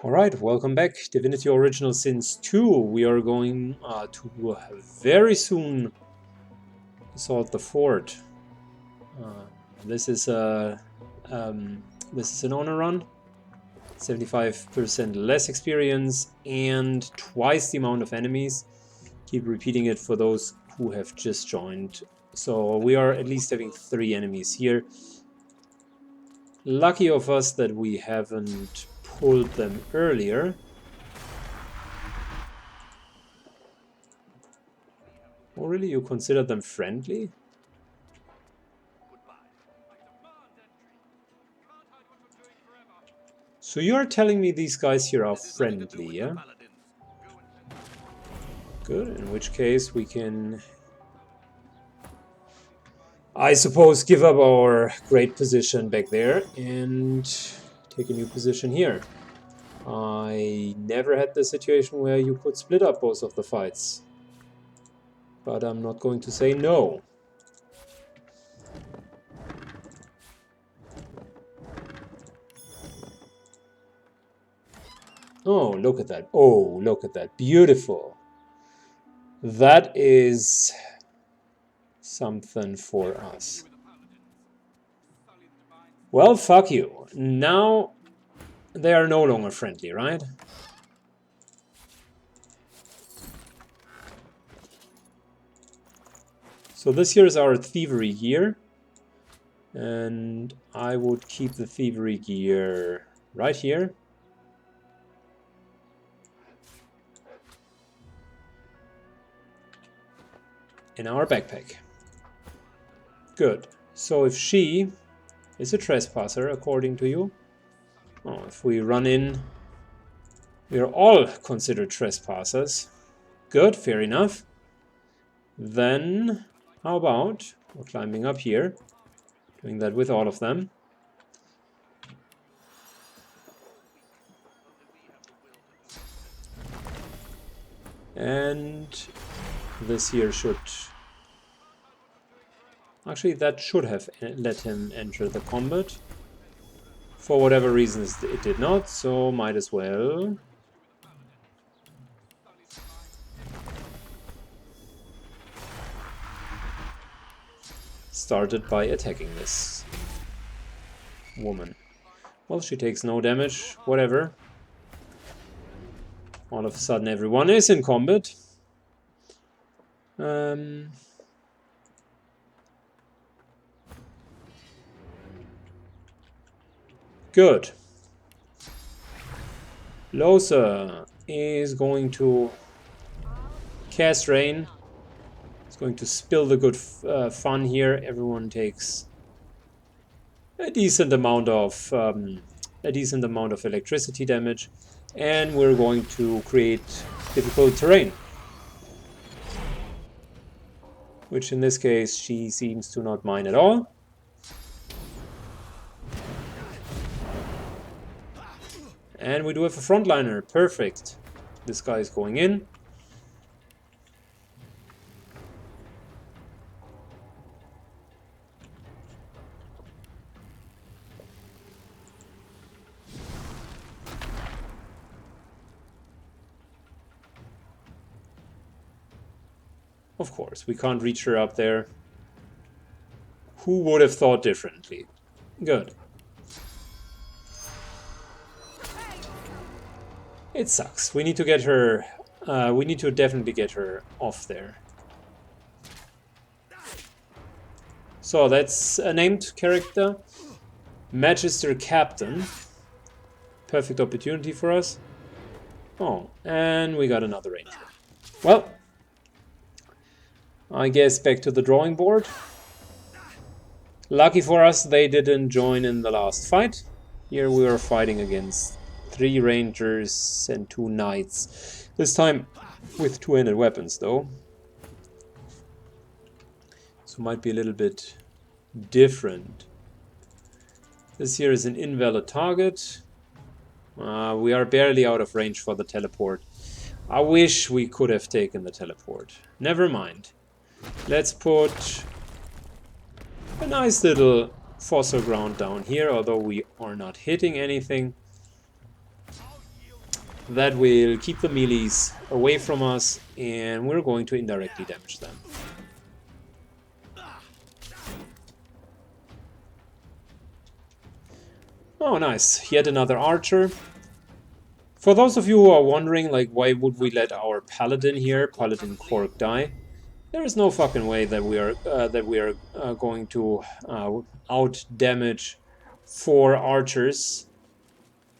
Alright, welcome back. Divinity Original Sin 2. We are going to very soon assault the fort. Uh, this is a this is an honor run. 75% less experience and twice the amount of enemies. Keep repeating it for those who have just joined. So we are at least having 3 enemies here. Lucky of us that we haven't pulled them earlier. Oh, really? You consider them friendly? So you're telling me these guys here are friendly, yeah? Good, in which case we can, I suppose, give up our great position back there and take a new position here. I never had the situation where you could split up both of the fights. But I'm not going to say no. Oh, look at that. Oh, look at that. Beautiful. That is something for us. Well, fuck you. Now they are no longer friendly, right? So this here is our thievery gear. And I would keep the thievery gear right here. In our backpack. Good. So if she is a trespasser, according to you, oh, if we run in, we are all considered trespassers. Good, fair enough. Then, how about we're climbing up here, doing that with all of them. And this here should... Actually, that should have let him enter the combat. For whatever reasons it did not, so might as well. Started by attacking this woman. Well, she takes no damage, whatever. All of a sudden everyone is in combat. Good. Losa is going to cast Rain. It's going to spill the good fun here. Everyone takes a decent amount of electricity damage, and we're going to create difficult terrain. Which in this case she seems to not mind at all. And we do have a frontliner. Perfect. This guy is going in. Of course, we can't reach her up there. Who would have thought differently? Good. It sucks. We need to get her... we need to definitely get her off there. So that's a named character. Magister Captain. Perfect opportunity for us. Oh, and we got another ranger. Well, I guess back to the drawing board. Lucky for us, they didn't join in the last fight. Here we are fighting against 3 rangers and 2 knights. This time with 2-handed weapons, though. So might be a little bit different. This here is an invalid target. We are barely out of range for the teleport. I wish we could have taken the teleport. Never mind. Let's put a nice little fossil ground down here, although we are not hitting anything. That will keep the melees away from us, and we're going to indirectly damage them. Oh, nice. Yet another archer. For those of you who are wondering, like, why would we let our paladin here, Paladin Cork, die? There is no fucking way that we are going to out damage 4 archers,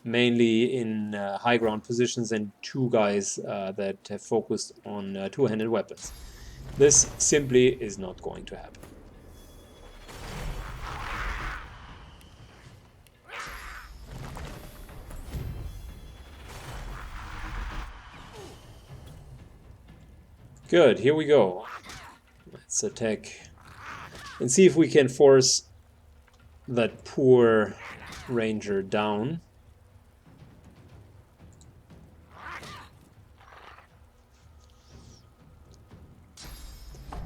mainly in high ground positions, and 2 guys that have focused on two-handed weapons. This simply is not going to happen. Good, here we go. Let's attack and see if we can force that poor ranger down.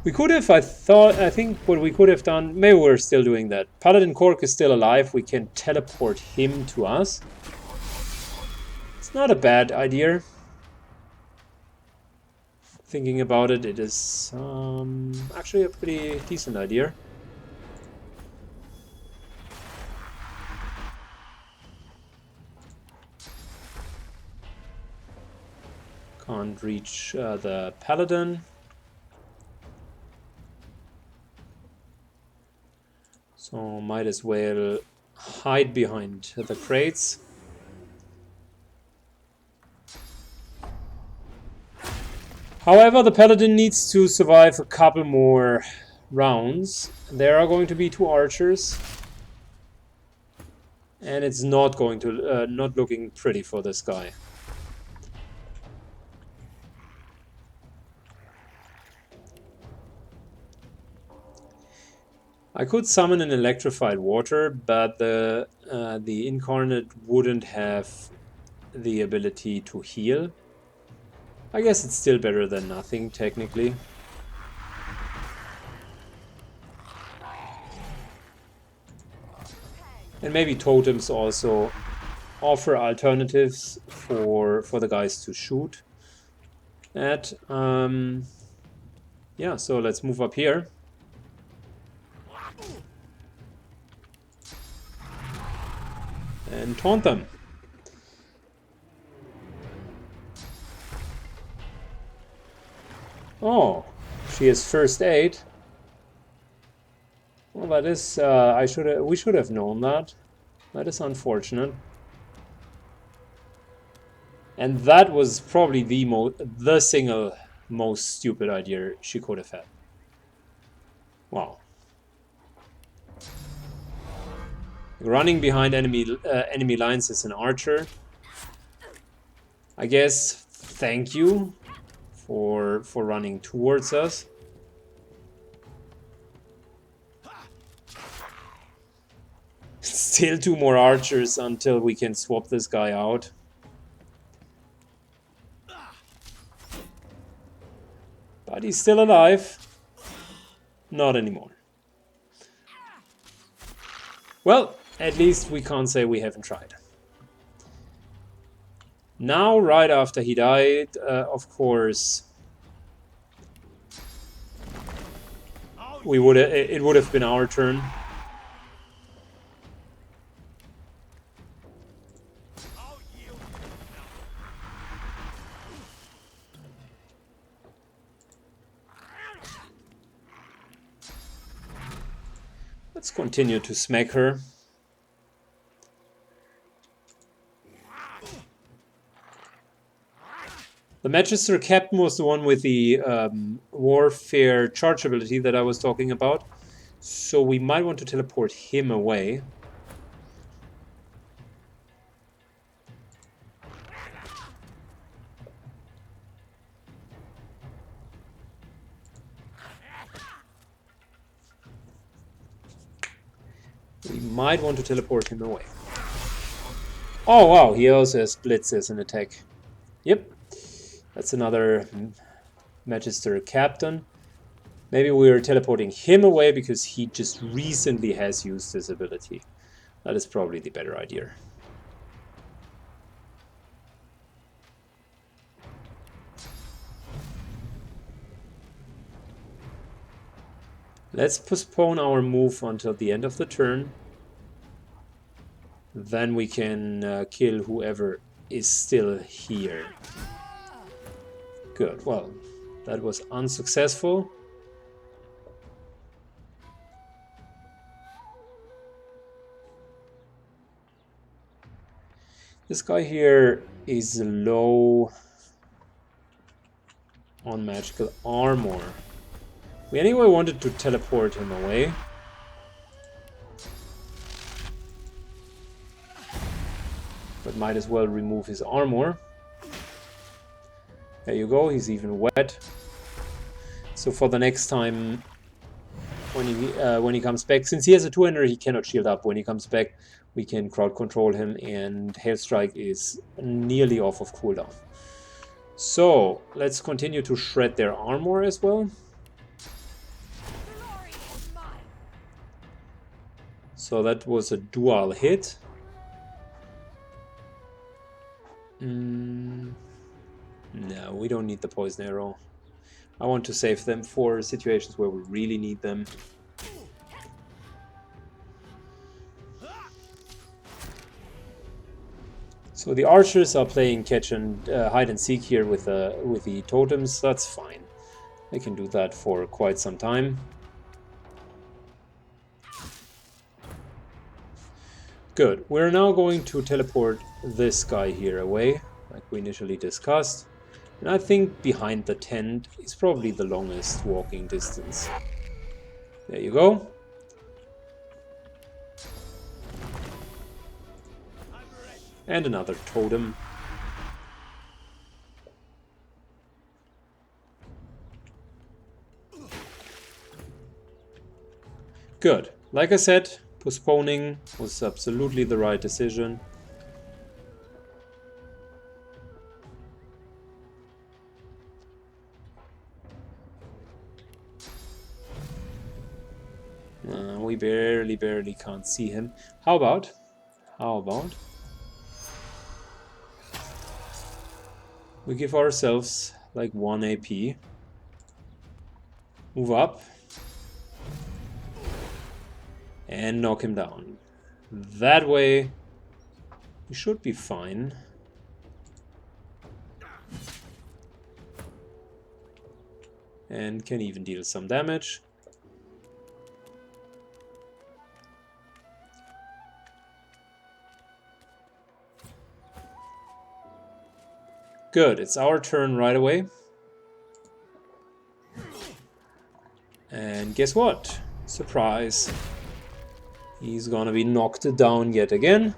We could have, I think what we could have done, maybe we're still doing that. Paladin Cork is still alive, we can teleport him to us. It's not a bad idea. Thinking about it, it is actually a pretty decent idea. Can't reach the paladin. So might as well hide behind the crates. However, the paladin needs to survive a couple more rounds. There are going to be 2 archers. And it's not going to not looking pretty for this guy. I could summon an electrified water, but the incarnate wouldn't have the ability to heal. I guess it's still better than nothing, technically. And maybe totems also offer alternatives for the guys to shoot at. Yeah, so let's move up here. And taunt them. Oh, she has first aid. Well, that is we should have known that. That is unfortunate. And that was probably the single most stupid idea she could have had. Wow. Running behind enemy lines is an archer. I guess thank you for running towards us. Still 2 more archers until we can swap this guy out. But he's still alive. Not anymore. Well, at least we can't say we haven't tried. Now, right after he died, of course, it would have been our turn. Let's continue to smack her. The Magister Captain was the one with the warfare charge ability that I was talking about. So we might want to teleport him away. We might want to teleport him away. Oh wow, he also has Blitz as an attack. Yep. That's another Magister Captain. Maybe we're teleporting him away because he just recently has used this ability. That is probably the better idea. Let's postpone our move until the end of the turn. Then we can kill whoever is still here. Good. Well, that was unsuccessful. This guy here is low on magical armor. We anyway wanted to teleport him away. But might as well remove his armor. There you go, he's even wet. So for the next time, when he comes back, since he has a two-hander, he cannot shield up. When he comes back, we can crowd control him, and Hail Strike is nearly off of cooldown. So let's continue to shred their armor as well. So that was a dual hit. No, we don't need the poison arrow. I want to save them for situations where we really need them. So the archers are playing catch and hide and seek here with the totems. That's fine. They can do that for quite some time. Good. We're now going to teleport this guy here away, like we initially discussed. And I think behind the tent is probably the longest walking distance. There you go. And another totem. Good. Like I said, postponing was absolutely the right decision. We barely can't see him. How about we give ourselves like 1 AP. Move up. And knock him down. That way we should be fine. And can even deal some damage. Good, it's our turn right away. And guess what? Surprise. He's gonna be knocked down yet again.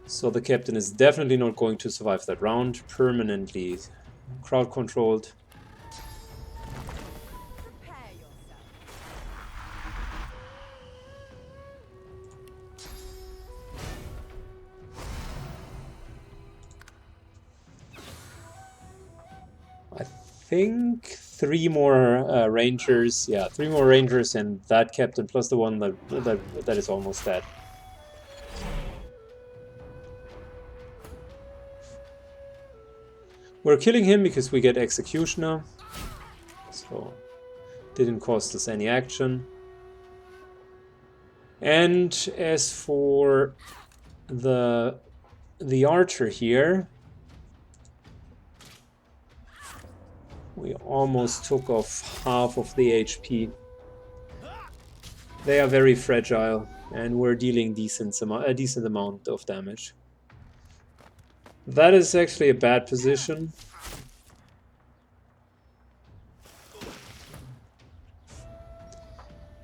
So the captain is definitely not going to survive that round. Permanently crowd controlled. I think 3 more rangers. Yeah, 3 more rangers and that captain plus the one that is almost dead. We're killing him because we get Executioner. So didn't cost us any action. And as for the archer here, we almost took off half of the HP. They are very fragile, and we're dealing a decent amount of damage. That is actually a bad position.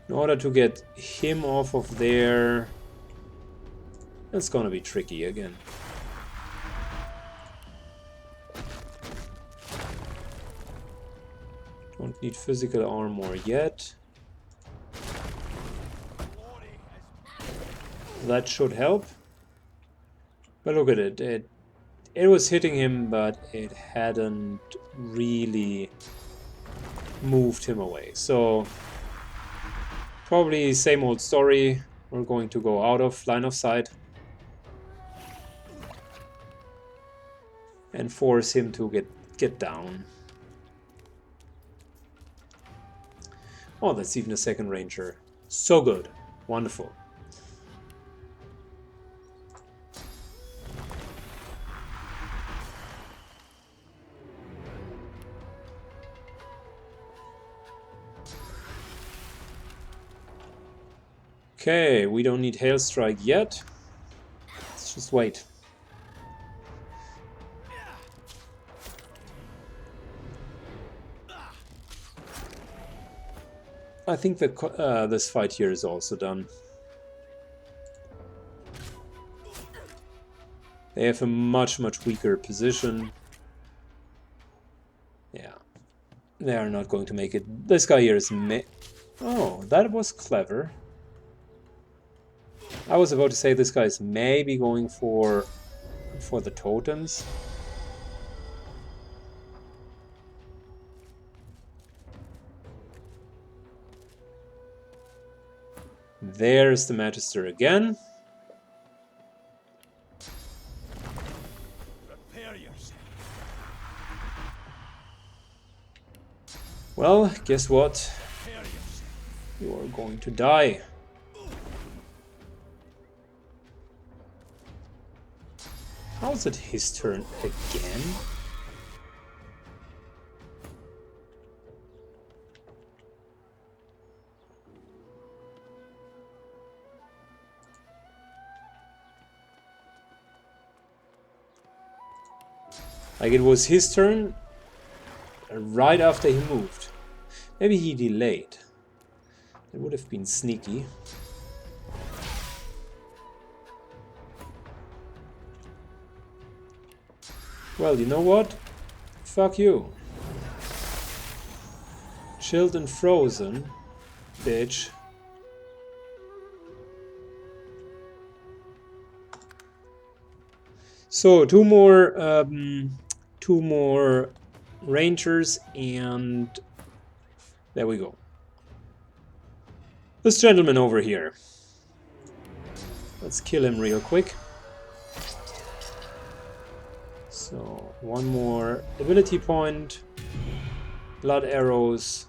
In order to get him off of there, it's gonna be tricky again. Don't need physical armor yet. That should help. But look at it. It was hitting him, but it hadn't really moved him away. So probably same old story. We're going to go out of line of sight and force him to get down. Oh, that's even a second ranger. So good. Wonderful. Okay, we don't need Hail Strike yet. Let's just wait. I think that this fight here is also done. They have a much weaker position. Yeah. They are not going to make it. This guy here is Oh, that was clever. I was about to say this guy is maybe going for the totems. There's the Magister again. Prepare yourself. Well, guess what? Prepare yourself. You are going to die. How is it his turn again? Like it was his turn right after he moved. Maybe he delayed. It would have been sneaky. Well, you know what? Fuck you. Chilled and frozen, bitch. So two more rangers, and there we go. This gentleman over here. Let's kill him real quick. So one more ability point, blood arrows,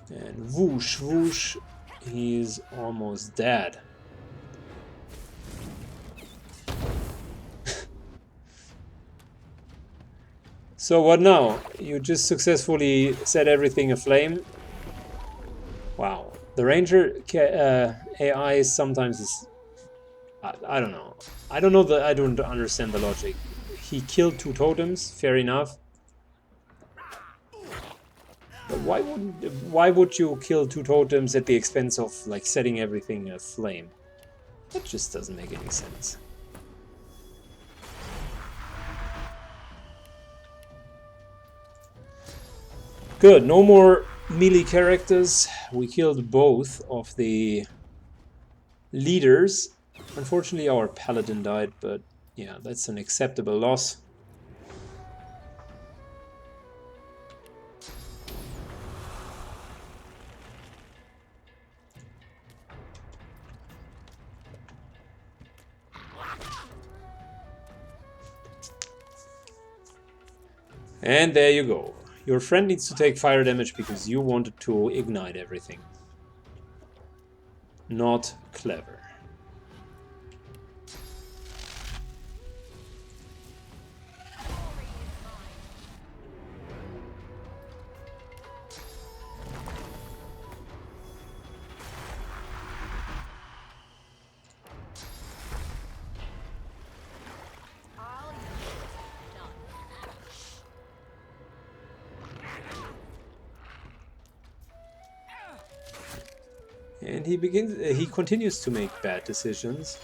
and whoosh whoosh, he's almost dead. So what now? You just successfully set everything aflame. Wow, the ranger AI sometimes is. I don't know. I don't understand the logic. He killed 2 totems, fair enough. But why would you kill 2 totems at the expense of like setting everything aflame? That just doesn't make any sense. Good, no more melee characters. We killed both of the leaders. Unfortunately, our paladin died, but yeah, that's an acceptable loss. And there you go. Your friend needs to take fire damage because you wanted to ignite everything. Not clever. And he continues to make bad decisions.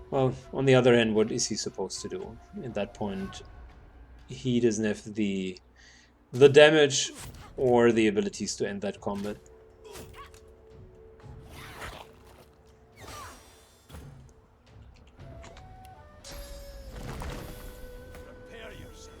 Well, on the other hand, what is he supposed to do? At that point, he doesn't have the damage or the abilities to end that combat. Prepare yourself.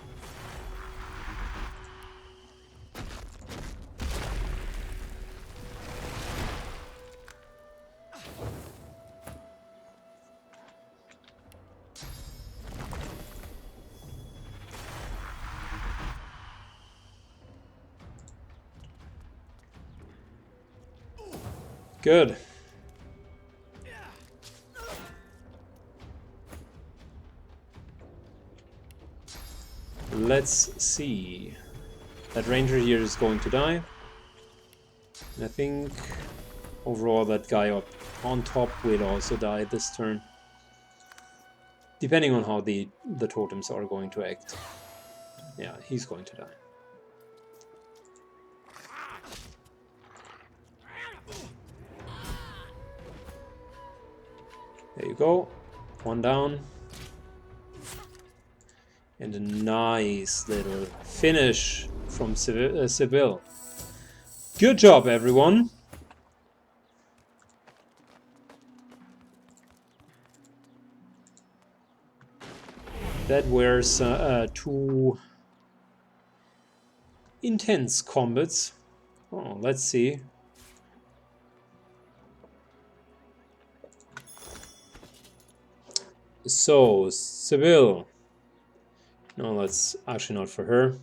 Good. Let's see. That ranger here is going to die. And I think overall that guy up on top will also die this turn. Depending on how the totems are going to act. Yeah, he's going to die. There you go. One down. And a nice little finish from Seville. Good job, everyone. That were two intense combats. Oh, let's see. So, Seville. No, that's actually not for her.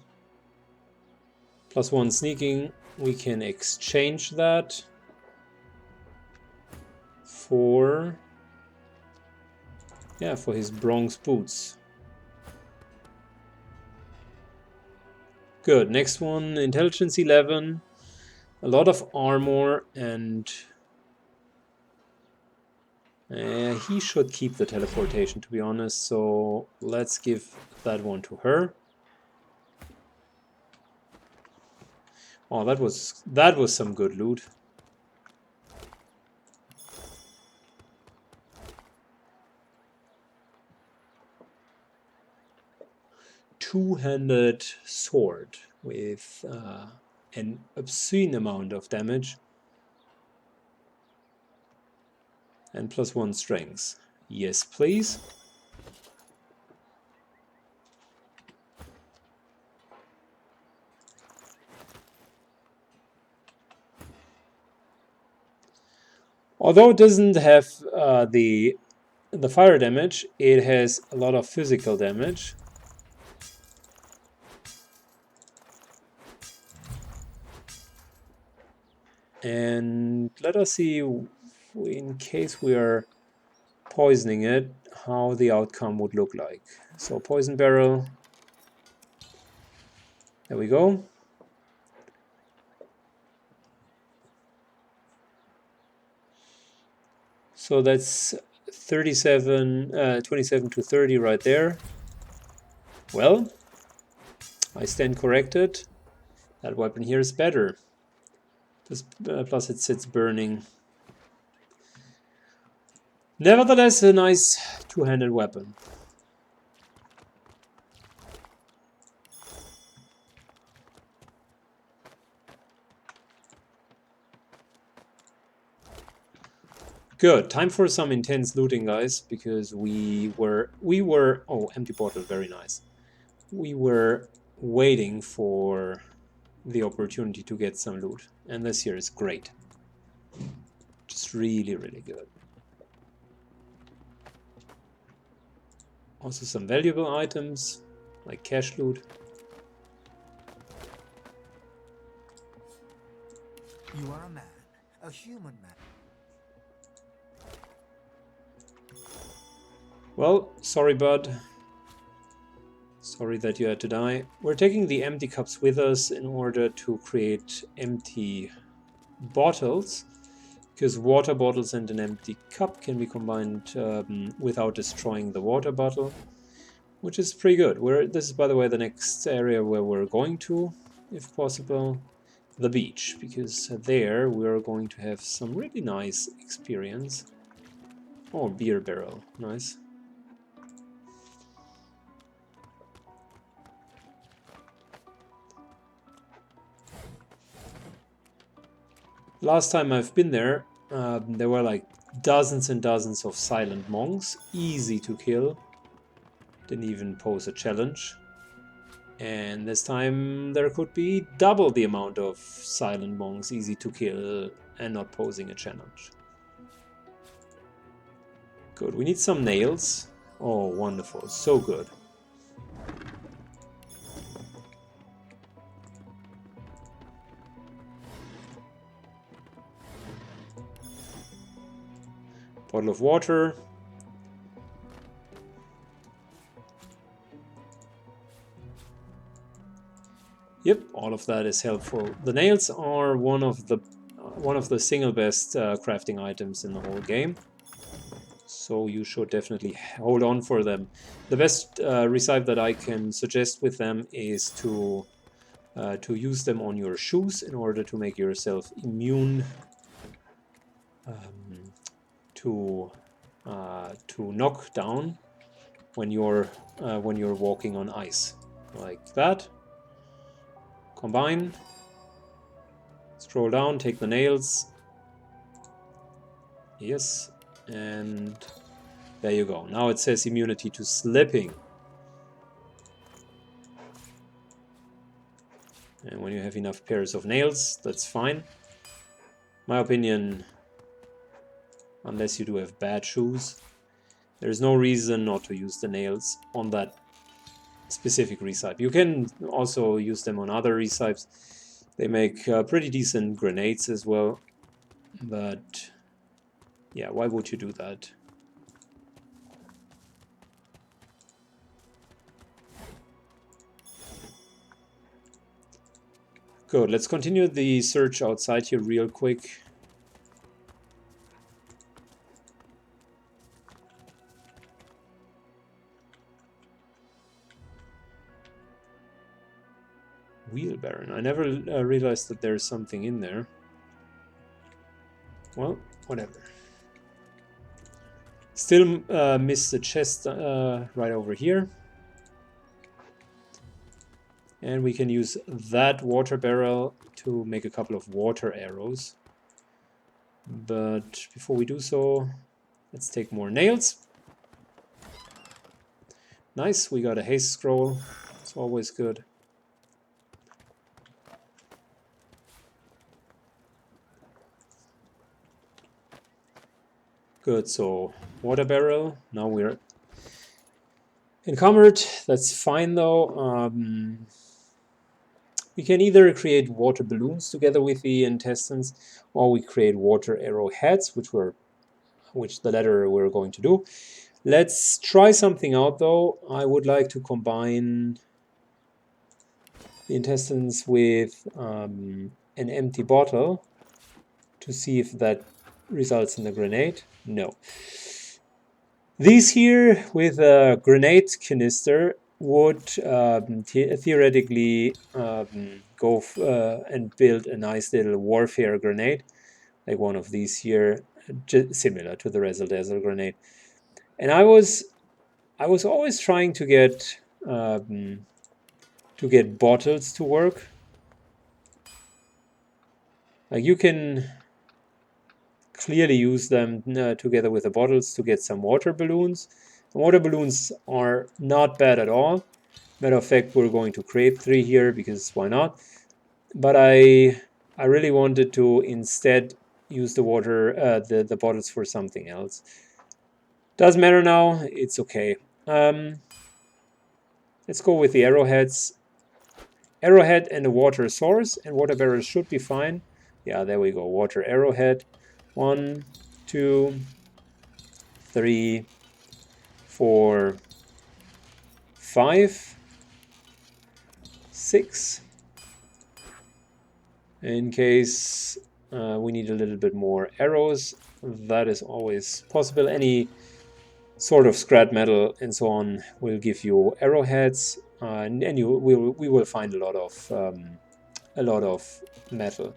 +1 sneaking. We can exchange that for... yeah, for his bronze boots. Good. Next one, intelligence 11. A lot of armor and... he should keep the teleportation, to be honest, so let's give that one to her. Oh, that was some good loot. Two-handed sword with an obscene amount of damage. And +1 strength. Yes, please. Although it doesn't have the fire damage, it has a lot of physical damage. And let us see, in case we are poisoning it, how the outcome would look like. So poison barrel. There we go. So that's 27 to 30 right there. Well, I stand corrected. That weapon here is better. Plus it sits burning. Nevertheless, a nice two-handed weapon. Good. Time for some intense looting, guys, because we were oh, empty bottle, very nice. We were waiting for the opportunity to get some loot, and this here is great. Just really, really good. Also some valuable items, like cash loot. You are a man, a human man. Well, sorry, bud. Sorry that you had to die. We're taking the empty cups with us in order to create empty bottles, because water bottles and an empty cup can be combined without destroying the water bottle, which is pretty good. This is, by the way, the next area where we're going to, if possible, the beach, because there we're going to have some really nice experience. Oh, beer barrel, nice. Last time I've been there, there were like dozens and dozens of silent monks, easy to kill, didn't even pose a challenge. And this time there could be double the amount of silent monks, easy to kill and not posing a challenge. Good, we need some nails. Oh, wonderful, so good. Bottle of water. Yep, all of that is helpful. The nails are one of the single best crafting items in the whole game. So you should definitely hold on for them. The best recipe that I can suggest with them is to use them on your shoes in order to make yourself immune to knockdown when you're walking on ice, like that. Combine. Scroll down, take the nails. Yes, and there you go. Now it says immunity to slipping. And when you have enough pairs of nails, that's fine. My opinion, unless you do have bad shoes, there's no reason not to use the nails on that specific recipe. You can also use them on other recipes. They make pretty decent grenades as well. But yeah, why would you do that? Good, let's continue the search outside here real quick. Wheelbarrow. I never realized that there's something in there. Well, whatever. Still miss the chest right over here. And we can use that water barrel to make a couple of water arrows. But before we do so, let's take more nails. Nice, we got a haste scroll. It's always good. Good, so water barrel. Now we're encumbered. That's fine though. We can either create water balloons together with the intestines, or we create water arrowheads, which the latter we're going to do. Let's try something out though. I would like to combine the intestines with an empty bottle to see if that results in a grenade. No. These here with a grenade canister would theoretically go and build a nice little warfare grenade, like one of these here, similar to the Razzle Dazzle grenade. And I was always trying to get bottles to work. Like you can clearly use them together with the bottles to get some water balloons. Water balloons are not bad at all. Matter of fact, we're going to create 3 here because why not? But I really wanted to instead use the the bottles for something else. Doesn't matter now. It's okay. Let's go with the arrowheads. Arrowhead and a water source, and water barrels should be fine. Yeah, there we go. Water arrowhead. 1, 2, 3, 4, 5, 6. In case we need a little bit more arrows, that is always possible. Any sort of scrap metal and so on will give you arrowheads, and we will find a lot of metal.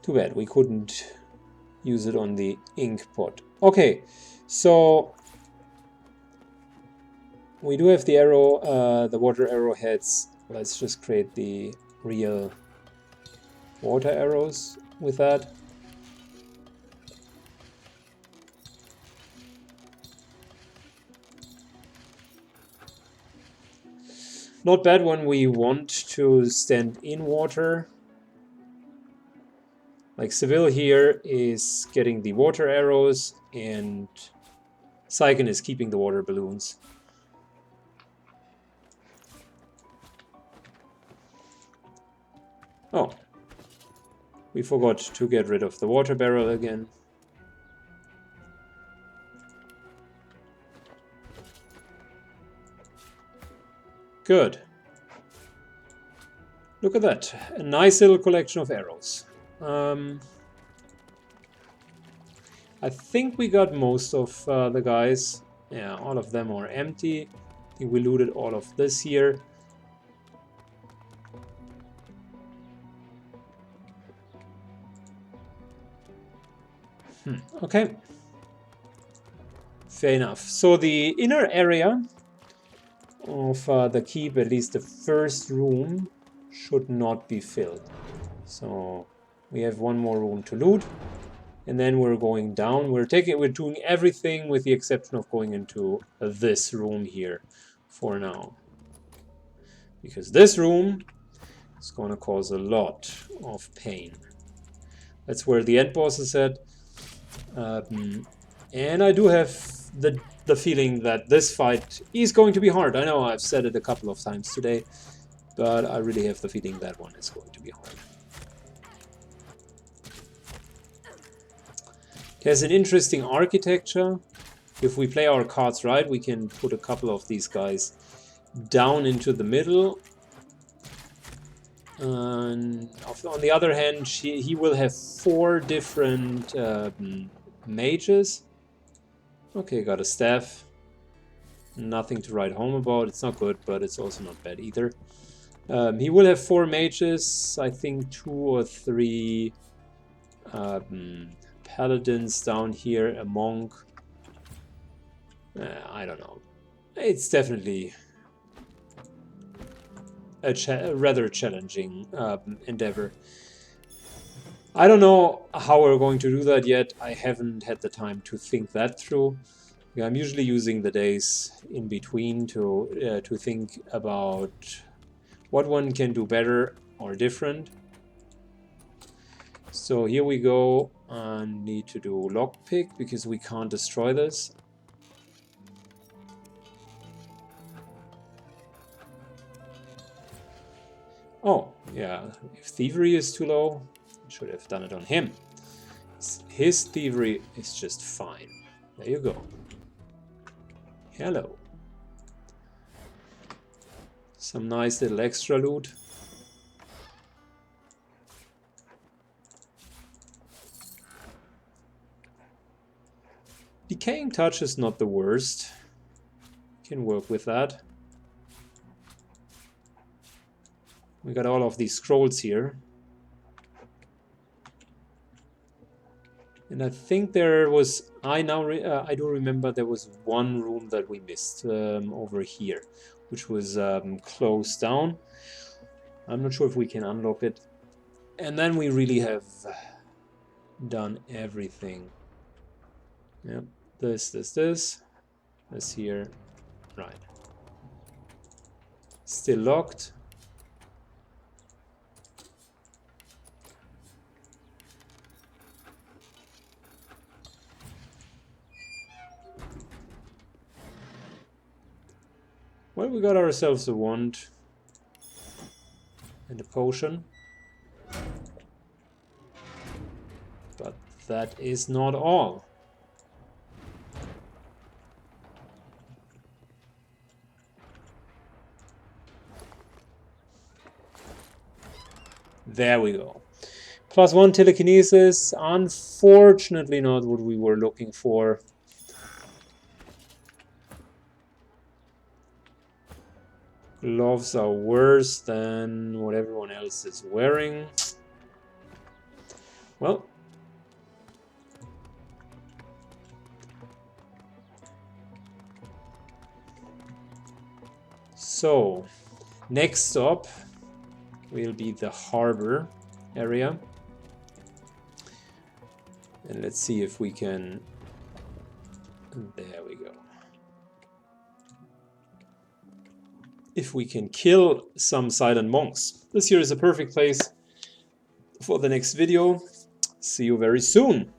Too bad we couldn't use it on the ink pot. Okay, so we do have the water arrowheads. Let's just create the real water arrows with that. Not bad when we want to stand in water. Like Seville here is getting the water arrows and Saiken is keeping the water balloons. Oh, we forgot to get rid of the water barrel again. Good. Look at that. A nice little collection of arrows. I think we got most of the guys. Yeah, all of them are empty. I think we looted all of this here. Okay. Fair enough. So the inner area of the keep, at least the first room, should not be filled. So we have one more room to loot. And then we're going down. We're doing everything with the exception of going into this room here for now. Because this room is going to cause a lot of pain. That's where the end boss is at. And I do have the feeling that this fight is going to be hard. I know I've said it a couple of times today, but I really have the feeling that one is going to be hard. It has an interesting architecture. If we play our cards right, we can put a couple of these guys down into the middle. And on the other hand, he will have 4 different mages. Okay, got a staff. Nothing to write home about. It's not good, but it's also not bad either. He will have 4 mages. I think 2 or 3 paladins down here. A monk. I don't know. It's definitely a rather challenging endeavor. I don't know how we're going to do that yet. I haven't had the time to think that through. I'm usually using the days in between to think about what one can do better or different. So here we go. I need to do lockpick because we can't destroy this. Oh, yeah, if thievery is too low, I should have done it on him. His thievery is just fine. There you go. Hello. Some nice little extra loot. Decaying touch is not the worst. Can work with that. We got all of these scrolls here. And I think there was, I do remember there was one room that we missed over here, which was closed down. I'm not sure if we can unlock it. And then we really have done everything. Yep, this here, right. Still locked. Well, we got ourselves a wand and a potion. But that is not all. There we go. +1 telekinesis. Unfortunately not what we were looking for. Gloves are worse than what everyone else is wearing. Well. So, next stop will be the harbor area. And let's see if we can... There we go. If we can kill some silent monks. This here is a perfect place for the next video. See you very soon.